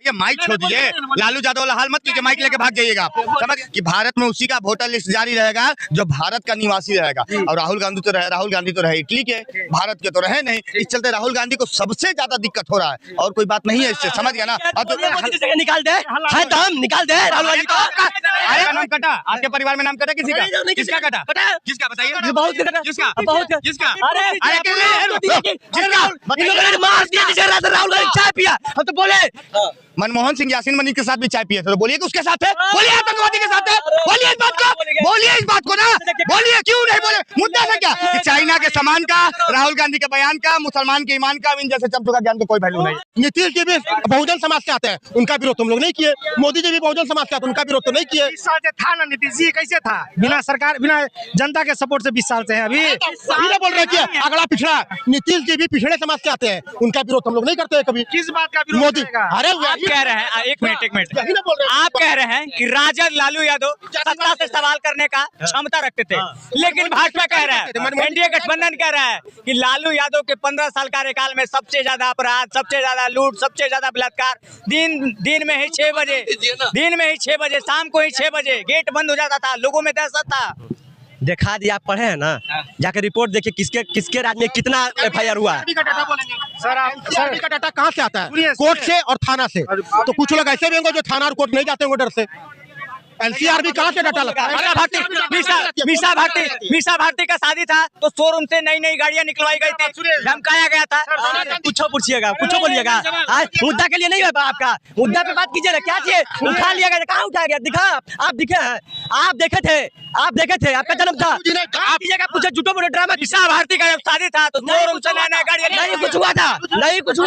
ये माइक छोड़ दीजिए, लालू यादव वाला हाल मत कीजिए, माइक लेके भाग जाइएगा। समझ कि भारत में उसी का वोटर लिस्ट जारी रहेगा जो भारत का निवासी रहेगा। और राहुल गांधी तो रहे इटली के, भारत के तो रहे नहीं। इस चलते राहुल गांधी को सबसे ज्यादा दिक्कत हो रहा है और कोई बात नहीं है इससे, समझ गया ना। अब तो निकाल दे, निकाल दे राहुल गांधी को। अरे नाम कटा, आपके परिवार में नाम कटा किसी का? किसका कटा? किसका बताइए? बहुत किसका? किसका? मार दिया राहुल गांधी चाय पिया, हम तो बोले मनमोहन सिंह यासीन मलिक के साथ भी चाय पिए थे, तो बोलिए कि उसके साथ है, बोलिए आतंकवादी के साथ है, बोलिए इस बात को, बोलिए इस बात को ना, बोलिए क्यों नहीं बोले? मुद्दा है क्या कि चाइना के सामान का, राहुल गांधी के बयान का, मुसलमान के ईमान का, इन जैसे चमचों का ज्ञान को कोई वैल्यू नहीं। नीतीश जी भी बहुजन समाज से आते हैं, उनका विरोध तुम लोग नहीं किए। मोदी जी भी बहुजन समाज से आते हैं, उनका विरोध तो नहीं किए। 20 साल से था ना नीतीश जी, कैसे था? बिना सरकार, बिना जनता के सपोर्ट से 20 साल से है। अभी बोल रहे थे अगला पिछड़ा, नीतीश जी भी पिछड़े समाज से आते हैं, उनका विरोध हम लोग नहीं करते कभी। किस बात का विरोध? मोदी अरे कह रहे हैं, एक मिनट आप कह रहे हैं कि राजद लालू यादव सत्ता से सवाल करने का क्षमता रखते थे, लेकिन भाजपा कह रहा है, एनडीए गठबंधन कह रहा है कि लालू यादव के 15 साल कार्यकाल में सबसे ज्यादा अपराध, सबसे ज्यादा लूट, सबसे ज्यादा बलात्कार, दिन में ही 6 बजे, शाम को ही 6 बजे गेट बंद हो जाता था, लोगों में दहशत था। दिखा दिया, आप पढ़े हैं ना, जाकर रिपोर्ट देखिए किसके राज्य में कितना FIR हुआ है। सर का डाटा कहाँ से आता है? कोर्ट से और थाना से। तो कुछ लोग ऐसे भी होंगे जो थाना और कोर्ट नहीं जाते होंगे डर से। LCR भी कहाँ से डाटा लगा? मीसा भारती का शादी था तो शोरूम से नई गाड़ियां निकलवाई गई थी, धमकाया गया था। कुछ पूछिएगा, कुछ बोलिएगा, मुद्दा के लिए नहीं है आपका, मुद्दा पे बात कीजिए ना। क्या चाहिए? उठा लिया गया, कहाँ उठाया गया? दिखा, आप दिखे हैं, आप देखे थे, आपका जन्म था। आप दीजिएगा, पूछे झूठो बोले ड्रामा। मीसा भारती का जब शादी था तो शोरूम से नई गाड़ियां नहीं कुछ हुआ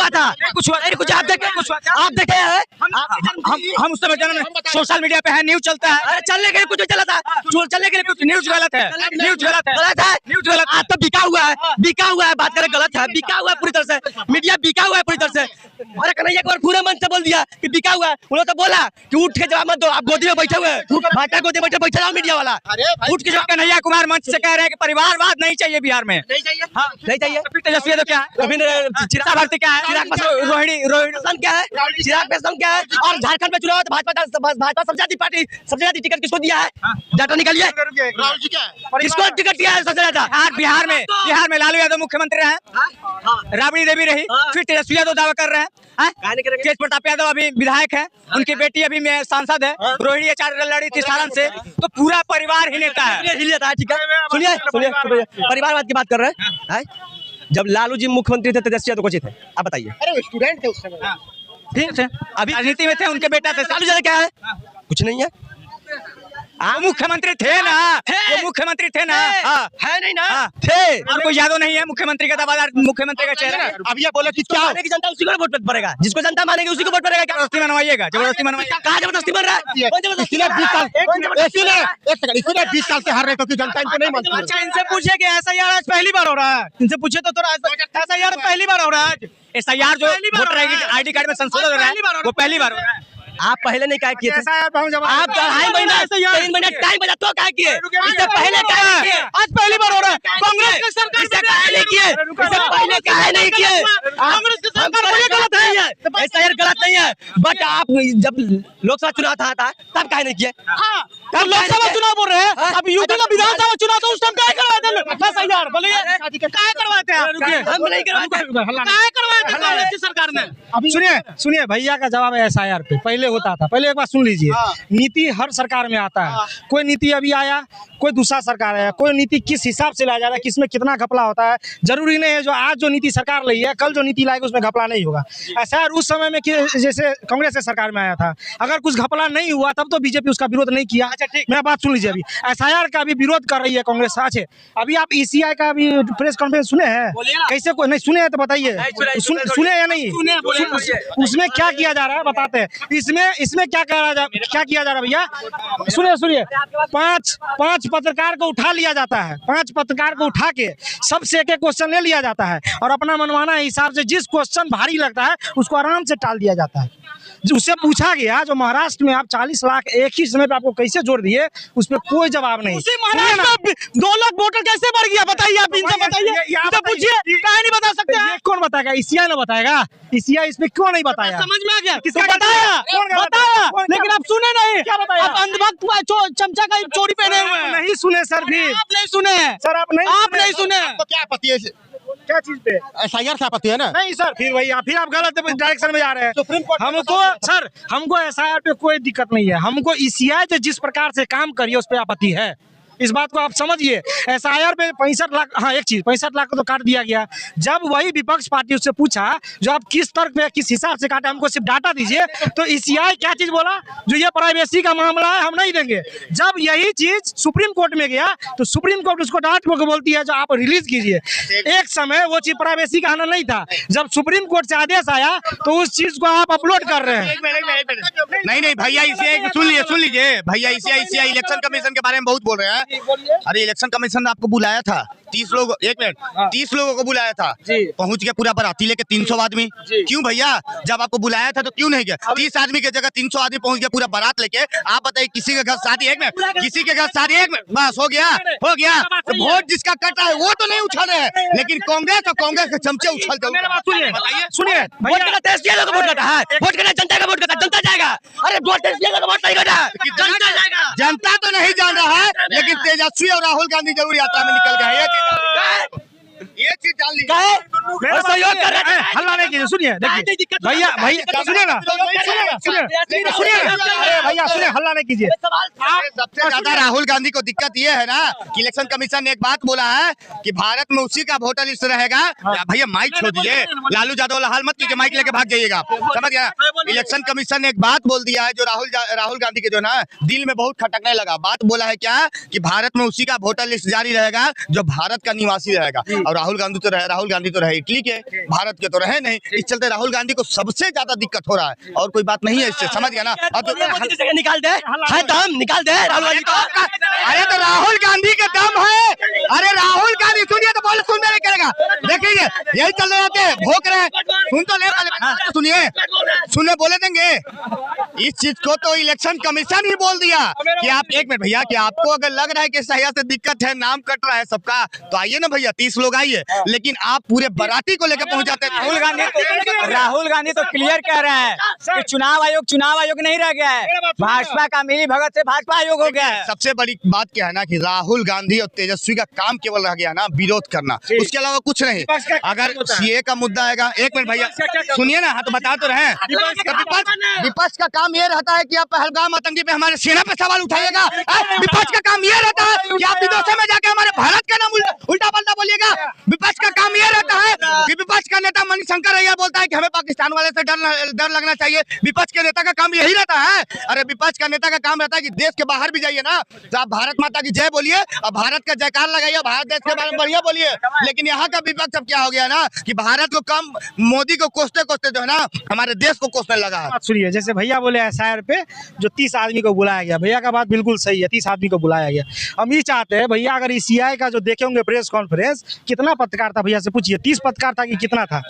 था, कुछ आप देखे हैं। हम उस समय जन्म, सोशल मीडिया पे है, न्यूज चलता है। अरे चलने के लिए कुछ चला था, चलने के लिए कुछ न्यूज गलत है, न्यूज गलत है। आज तो बिका हुआ है, बात करें गलत है, बिका हुआ है पूरी तरह से, मीडिया बिका हुआ है पूरी तरह से। अरे कन्हैया एक बार पूरे मन से बोल दिया कि बिका हुआ है, उन्होंने तो बोला कि उठ के जवाब मत दो, आप गोदी में बैठे हुए, भाटा गोदी में बैठे रहो मीडिया वाला। उठ के जवाब कन्हैया कुमार मंच से कह रहे हैं कि परिवारवाद नहीं चाहिए बिहार में, नहीं चाहिए। फिर तेजस्वी यादव क्या है, मीसा भारती क्या है, रोहिणी क्या है, चिराग पासवान क्या है। और झारखंड में चुनाव भाजपा सबसे ज्यादा टिकट किसको दिया है? डाटा निकालिए, राहुल जी क्या है? किसको टिकट दिया है सबसे ज्यादा? बिहार में लालू यादव मुख्यमंत्री रहे, राबड़ी देवी रही, फिर तेजस्वी यादव दावा कर रहे हैं। तेज प्रताप यादव अभी विधायक है, उनकी बेटी अभी सांसद है, रोहिणी आचार्य लड़ी थी सारण से, तो पूरा परिवार ही नेता है। ठीक है, सुनिए परिवारवाद की बात कर रहे हैं। जब लालू जी मुख्यमंत्री थे, तेजस्वी यादव कौन थे? आप बताइए। अरे स्टूडेंट थे उस समय, ठीक थे, अभी राजनीति में थे, उनके बेटा थे। लालू जी क्या है? कुछ नहीं है, वो मुख्यमंत्री थे ना, वो मुख्यमंत्री थे ना, है नहीं ना, थे। और कोई यादव नहीं है मुख्यमंत्री का दावादार, मुख्यमंत्री का चेहरा। अब ये बोले कि क्या मानेगी जनता उसी को वोट पड़ेगा, जिसको जनता मानेगी उसी को वोट पड़ेगा। जबरदस्ती मनवाइएगा, जबरदस्ती मनवाइएगा। कहाँ जबरदस्ती बन रहा है? इसीलिए 20 साल से हार रहे क्योंकि जनता इनको नहीं मानती। अच्छा, इनसे पूछे कि SIR आज पहली बार हो रहा है, इनसे पूछे तो SIR पहली बार हो रहा है। SIR जो वोटर ID कार्ड में संशोधन हो रहा है, वो पहली बार हो रहा है। आप पहले नहीं क्या किए थे? आप 2.5 महीना 3 महीना टाइम बचा तो क्या किए? इससे पहले क्या किए? आज पहली बार हो रहा है। कांग्रेस की सरकार इससे पहले नहीं किए, इससे पहले क्या नहीं किए? कांग्रेस की सरकार गलत नहीं है, SIR गलत नहीं है, बट आप जब लोकसभा चुनाव था तब क्या नहीं किए? तब लोकसभा चुनाव बोल रहे हैं, अब यूपी का विधानसभा चुनाव तो उस टाइम क्या करवाते हैं? SIR बोलिए, क्या करवाते हैं? हम नहीं करवाते, क्या करवाते हैं कांग्रेस की सरकार ने? सुनिए भैया का जवाब है SIR पे। पहले होता था, पहले एक बार सुन लीजिए, नीति हर सरकार में आता है। कोई नीति अभी आया, कोई दूसरा सरकार आया, कोई नीति किस हिसाब से लाया जा रहा है, किसमें कितना घपला होता है, जरूरी नहीं है जो आज जो नीति सरकार लाई है कल जो नीति लाएगी उसमें घपला नहीं होगा। SIR उस समय में जैसे कांग्रेस के सरकार में आया था, अगर कुछ घपला नहीं हुआ तब तो बीजेपी उसका विरोध नहीं किया। अच्छा ठीक, मेरा बात सुन लीजिए, अभी SIR का भी विरोध कर रही है कांग्रेस। अच्छे, अभी आप ECI का भी प्रेस कॉन्फ्रेंस सुने हैं? कैसे कोई नहीं सुने हैं तो बताइए, सुने या नहीं? उसमें क्या किया जा रहा है बताते हैं। इसमें क्या किया जा रहा है भैया? सुनिए, पांच पत्रकार को उठा लिया जाता है, 5 पत्रकार को उठा के सबसे एक क्वेश्चन ले लिया जाता है और अपना मनमाना हिसाब से जिस क्वेश्चन भारी लगता है उसको आराम से टाल दिया जाता है। उससे पूछा गया जो महाराष्ट्र में आप 40 लाख एक ही समय पे आपको कैसे जोड़ दिए, उस पर कोई जवाब नहीं। महाराष्ट्र में 2 लाख वोटर कैसे बढ़ गया बताइए, आप इनसे बताइए, इनसे पूछिए, कहीं नहीं बता सकते हैं। कौन बताएगा? ईसीआई ना बताएगा? ईसीआई इसमें क्यों नहीं बताया? समझ में आ गया, किसका बताया बताया, लेकिन आप सुने नहीं। क्या बताया? आप अंधभक्त चमचा का चोरी पहने हुए हैं। नहीं सुने सर, भी आप नहीं सुने सर, आप नहीं सुने। तो क्या आपत्ति है? क्या चीज पे? एसआईआर से आपत्ति है ना? नहीं सर, फिर आप गलत डायरेक्शन में जा रहे हैं। हमको एसआईआर पे कोई दिक्कत नहीं है, हमको ईसीआई से जिस प्रकार से काम करिए उस पर आपत्ति है। इस बात को आप समझिए। एसआईआर पे 65 लाख, हाँ एक चीज, 65 लाख को तो काट दिया गया। जब वही विपक्ष पार्टी उससे पूछा जो आप किस तर्क पे किस हिसाब से काटे, हमको सिर्फ डाटा दीजिए, तो ईसीआई क्या चीज बोला, जो ये प्राइवेसी का मामला है हम नहीं देंगे। जब यही चीज सुप्रीम कोर्ट में गया तो सुप्रीम कोर्ट उसको डांट को बोलती है जो आप रिलीज कीजिए। एक समय वो चीज प्राइवेसी का आना नहीं था, जब सुप्रीम कोर्ट से आदेश आया तो उस चीज को आप अपलोड कर रहे हैं। नहीं भैया, इसे सुन लीजिए भैया, इसे इलेक्शन कमीशन के बारे में बहुत बोल रहे हैं। अरे इलेक्शन कमीशन ने आपको बुलाया था 30 लोग, 1 मिनट, 30 लोगों को बुलाया था, पहुंच गया पूरा बाराती लेके 300 आदमी। क्यों भैया, जब आपको बुलाया था तो क्यों नहीं गया? 30 आदमी की जगह 300 आदमी पहुंच गया पूरा बारात लेके। आप बताइए, किसी के घर शादी, 1 मिनट, किसी के घर शादी, 1 मिनट, बस हो गया। तो वोट जिसका कट रहा है वो तो नहीं उछल रहे हैं, लेकिन कांग्रेस और कांग्रेस के चमचे उछलते। सुनिए, वोट करना टेस्ट किया तो वोट करता है, वोट करना जनता का वोट करता, जनता जाएगा। अरे वोट टेस्ट किया तो वोट नहीं करता, जनता जाएगा। जनता तो नहीं जान रहा है, लेकिन तेजस्वी और राहुल गांधी जरूर यात्रा में निकल गए। ये चीज जान लीजिए। सहयोग कर रहे हैं। हल्ला नहीं कीजिए। सुनिए, देखिए भैया सुनिए ना, भैया सुनिए, हल्ला नहीं कीजिए। सबसे ज्यादा राहुल गांधी को दिक्कत ये है ना कि इलेक्शन कमीशन ने एक बात बोला है कि भारत में उसी का वोटर लिस्ट रहेगा। भैया माइक छोड़ दीजिए, लालू यादव हाल मत कीजिए, माइक लेके भाग जाइएगा, समझ गया? इलेक्शन कमीशन ने एक बात बोल दिया है जो राहुल गांधी के जो ना दिल में बहुत खटकने लगा। बात बोला है क्या कि भारत में उसी का वोटर लिस्ट जारी रहेगा जो भारत का निवासी रहेगा। और राहुल गांधी तो रहे इटली के, भारत के तो रहे नहीं। इस चलते राहुल गांधी को सबसे ज्यादा दिक्कत हो रहा है, और कोई बात नहीं है इससे, समझ गया ना? अब तो निकाल दे, है दम निकाल दे राहुल गांधी को। अरे तो राहुल गांधी के दम है। अरे राहुल गांधी सुनिए तो बोले, सुन नहीं करेगा। देखिए यही चल रहे थे, भोंक रहे हैं, सुन तो ले, सुनिए, सुनने बोले देंगे। इस चीज को तो इलेक्शन कमीशन ही बोल दिया कि आप, 1 मिनट भैया, कि आपको अगर लग रहा है कि सही से दिक्कत है, नाम कट रहा है सबका, तो आइए ना भैया, 30 लोग आइए, लेकिन आप पूरे बाराती को लेकर पहुंच जाते हैं। राहुल गांधी तो क्लियर कह रहे हैं कि चुनाव आयोग नहीं रह गया है, भाजपा का मिली भगत से भाजपा आयोग हो गया है। सबसे बड़ी बात क्या है ना कि राहुल गांधी और तेजस्वी का काम केवल रह गया ना विरोध करना, उसके अलावा कुछ नहीं। अगर सीए का मुद्दा आएगा, 1 मिनट भैया सुनिए ना, हाँ तो बता तो रहे, विपक्ष का काम ये रहता है कि आप पहलगाम आतंकी पे हमारे सेना पे सवाल उठाइएगा। विपक्ष का काम ये रहता है कि आप विदेशों में जाके हमारे भारत का नाम उल्टा पलटा बोलिएगा। विपक्ष का काम ये रहता है कि विपक्ष का नेता मणिशंकर अय्यर बोलता है कि हमें पाकिस्तान वाले से डर लगना चाहिए। विपक्ष के नेता का काम यही रहता है। अरे विपक्ष का नेता का काम रहता है कि देश के बाहर भी जाइए ना तो आप भारत माता की जय बोलिए और भारत का जयकार लगाइए, भारत देश के बारे में बढ़िया बोलिए। लेकिन यहाँ का विपक्ष अब क्या हो गया ना कि भारत को कम, मोदी को कोसते कोसते जो है ना हमारे देश को कोसने लगा है। सुनिए, जैसे भैया बोले एसआईआर पे जो 30 आदमी को बुलाया गया, भैया का बात बिल्कुल सही है, 30 आदमी को बुलाया गया। हम ये चाहते हैं भैया, अगर ईसीआई का जो देखे होंगे प्रेस कॉन्फ्रेंस, कितना पत्रकार था भैया से पूछिए, 30 पत्रकार था कि कितना था?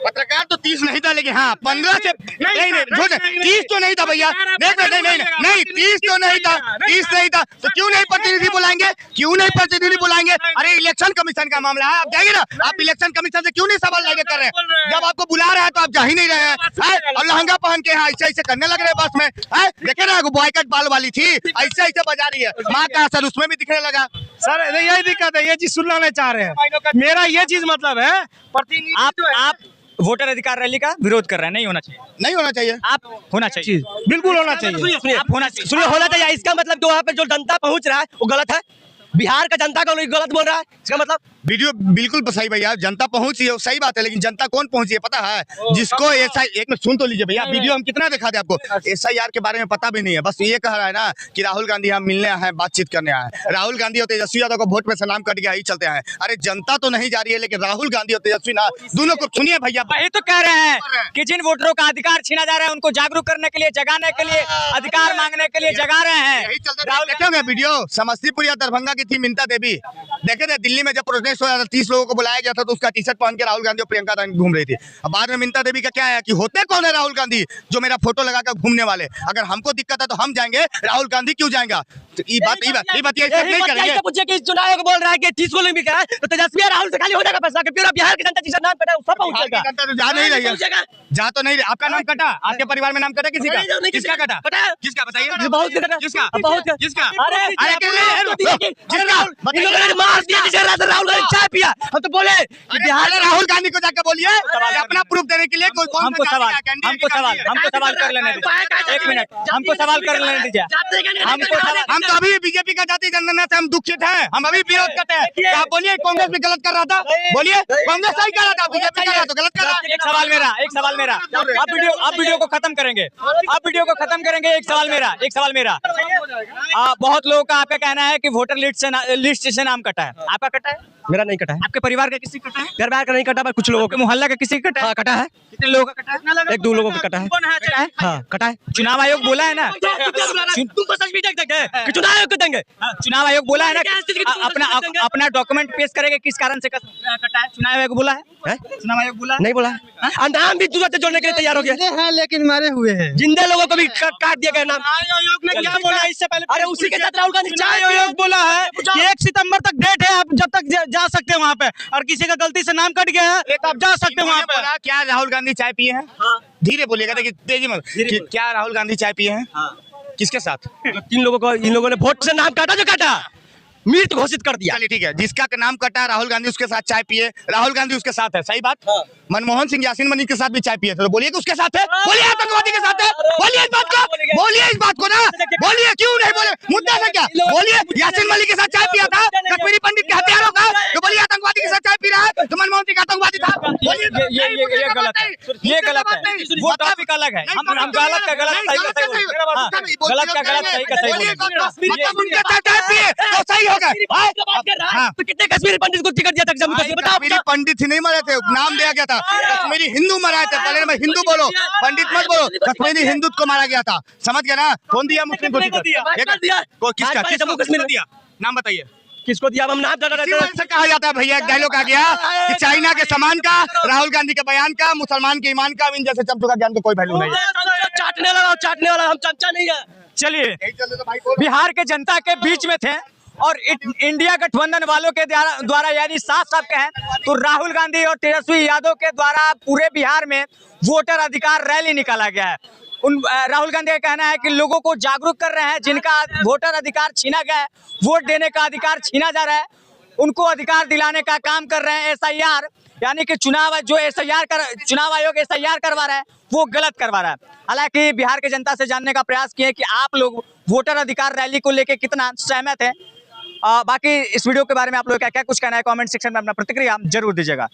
पत्रकार तो 30 नहीं था, लेकिन हाँ 15 से नहीं 30 तो नहीं था भैया, नहीं 30 तो नहीं था, 30 नहीं था, तो क्यों नहीं प्रतिनिधि बुलाएंगे, क्यों नहीं प्रतिनिधि बुलाएंगे? अरे इलेक्शन कमीशन का मामला है, आप जाइए ना, आप इलेक्शन कमीशन से क्यों नहीं सवाल लगे कर रहे हैं? जब आपको बुला रहा है तो आप जा ही नहीं रहे हैं, और लहंगा पहन के यहाँ ऐसे करने लग रहे हैं बस में। देखे ना बॉयकट बाल वाली थी, ऐसे बजा रही है, माँ का असर उसमें भी दिखने लगा। सर यही दिक्कत है, ये चीज सुनना नहीं चाह रहे हैं। मेरा ये चीज मतलब है, आप वोटर अधिकार रैली का विरोध कर रहे हैं, नहीं होना चाहिए, नहीं होना चाहिए, आप होना चाहिए, बिल्कुल होना चाहिए, होना चाहिए, सुनिए होना चाहिए। इसका मतलब जो वहाँ पे जो जनता पहुँच रहा है वो गलत है, बिहार का जनता को गलत बोल रहा है, इसका मतलब वीडियो बिल्कुल सही भैया, जनता पहुंची है सही बात है, लेकिन जनता कौन पहुंची है पता है? जिसको एसआई, एक मिनट सुन तो लीजिए भैया, वीडियो हम कितना दिखा दे आपको, एसआईआर के बारे में पता भी नहीं है, बस ये कह रहा है ना कि राहुल गांधी हम मिलने आए हैं, बातचीत करने आए हैं। राहुल गांधी और तेजस्वी यादव को वोट में से नाम कट गया, ही चलते हैं। अरे जनता तो नहीं जा रही है, लेकिन राहुल गांधी और तेजस्वी ना दोनों को सुनिए भैया, वही तो कह रहे हैं कि जिन वोटरों का अधिकार छीना जा रहा है उनको जागरूक करने के लिए, जगाने के लिए, अधिकार मांगने के लिए जगा रहे हैं। यही चलते। वीडियो समस्तीपुर या दरभंगा की थी मिंता देवी, देखे थे दिल्ली में जब प्रोटेस्ट 30 लोगों को बुलाया गया था तो उसका टी शर्ट पहन के राहुल गांधी और प्रियंका गांधी घूम रही थी। अब बाद में मिन्ता देवी का क्या है कि होते कौन है राहुल गांधी जो मेरा फोटो लगाकर घूमने वाले? अगर हमको दिक्कत है तो हम जाएंगे, राहुल गांधी क्यों जाएगा? तो ये बात नहीं करेंगे। पूछे कि चुनाव को बोल रहा है कि 30 को भी कहा तो तेजस्वी और राहुल से खाली हो जाएगा फैसला कि पूरा बिहार की जनता जिसका नाम कटा है सब पहुंचेगा। जा नहीं रही है, जा तो नहीं रही। आपका नाम कटा, आपके परिवार में नाम कटा किसी का? किसका कटा? किसका बताइए? बहुत कटा, किसका? बहुत किसका? अरे जिसका इन लोगों ने मार दिया जिसे राहुल गांधी चाय पिया। हम तो बोले कि बिहार बिहार राहुल गांधी को जाकर बोलिए कि अपना प्रूफ देने के लिए हमको सवाल कर लेने दीजिए। 1 मिनट, हमको सवाल कर लेने दीजिए। हम तो अभी बीजेपी का जाति जनगणना से हम दुखित हैं, हम अभी विरोध करते हैं। तो आप बोलिए कांग्रेस भी गलत कर रहा था, बोलिए कांग्रेस सही कर रहा था, बीजेपी कर रहा तो गलत कर रहा। एक सवाल मेरा अब वीडियो को खत्म करेंगे। एक सवाल मेरा बहुत लोगों का आपका कहना है कि वोटर लिस्ट से नाम कटा है। आपका कटा है? मेरा नहीं कटा है। आपके परिवार का किसी कटा है? परिवार का नहीं कटा पर कुछ लोगों आपके मोहल्ला का किसी का कटा है? का कटा है। कितने लोगों का कटा है? 1-2 लोगों का कटा है। कटा है? हाँ कटा है। चुनाव आयोग बोला है ना, तुमको सच भी देख देंगे कि चुनाव आयोग को देंगे। चुनाव आयोग बोला है ना कि अपना डॉक्यूमेंट पेश करेंगे किस कारण से कटा है। चुनाव आयोग बोला है? चुनाव आयोग बोला नहीं बोला है। नाम भी तुरंत जोड़ने के लिए तैयार हो गया हैं लेकिन मारे हुए हैं। जिंदे लोगों को भी काट दिया गया नाम। आयोग ने क्या बोला इससे पहले? अरे उसी के साथ राहुल गांधी चुनाव आयोग बोला है कि 1 सितंबर तक डेट है, आप जब तक जा सकते हैं वहाँ पे, और किसी का गलती से नाम कट गया है तो आप जा सकते हैं वहाँ पे। क्या राहुल गांधी चाय पिए हैं? धीरे बोलिएगा, देखिए तेजी मत। क्या राहुल गांधी चाय पिए हैं? किसके साथ? इन लोगों ने वोट से नाम काटा जो काटा मृत घोषित कर दिया। चलिए ठीक है, जिसका नाम कटा राहुल गांधी उसके साथ चाय पिए, राहुल गांधी उसके साथ है, सही बात। मनमोहन सिंह यासीन मलिक के साथ भी चाय पिए थे, तो बोलिए कि उसके साथ है, बोलिए आतंकवादी के साथ है, बोलिए इस बात को, बोलिए इस बात को ना, बोलिए क्यों नहीं बोले, मुद्दा से क्या बोलिए। यासीन मलिक के साथ चाय पिया था कश्मीरी पंडित के हथियारों का, तो बोलिए आतंकवादी के साथ चाय पी रहा है, तो मनमोहन सिंह आतंकवादी था। ये गलत है, ये गलत है। वो टॉपिक अलग है, हम गलत का गलत, सही का सही, गलत का गलत, सही का सही। उनके साथ चाय पिए तो सही होगा। तो कितने कश्मीरी पंडित को टिकट दिया था जम्मू कश्मीर? बताओ। कश्मीरी पंडित ही नहीं मरे थे, नाम दिया गया था कश्मीरी हिंदू मराए थे। पहले में हिंदू बोलो, पंडित मत बोलो, कश्मीरी हिंदू को मारा गया था, समझ गया ना? कौन दिया? मुस्लिम को टिकट दिया। किसका? जम्मू कश्मीर दिया? नाम बताइए किसको दिया? हम नाम से कहा जाता है भैया, एक डायलॉग आ गया कि चाइना के सामान का, राहुल गांधी के बयान का, मुसलमान के ईमान का, इन जैसे चमचू का ज्ञान को कोई वैल्यू नहीं है। चाटने वाला हम चमचा नहीं है। चलिए, बिहार के जनता के बीच में थे और इंडिया गठबंधन वालों के द्वारा यानी साफ कहें तो राहुल गांधी और तेजस्वी यादव के द्वारा पूरे बिहार में वोटर अधिकार रैली निकाला गया है। राहुल गांधी का कहना है कि लोगों को जागरूक कर रहे हैं, जिनका वोटर अधिकार छीना गया है, वोट देने का अधिकार छीना जा रहा है, उनको अधिकार दिलाने का काम कर रहे हैं। SIR यानी कि चुनाव आयोग SIR करवा रहा है, वो गलत करवा रहा है। हालांकि बिहार के जनता से जानने का प्रयास किए कि आप लोग वोटर अधिकार रैली को लेकर कितना सहमत है। बाकी इस वीडियो के बारे में आप लोग क्या कुछ कहना है, कमेंट सेक्शन में अपना प्रतिक्रिया जरूर दीजिएगा।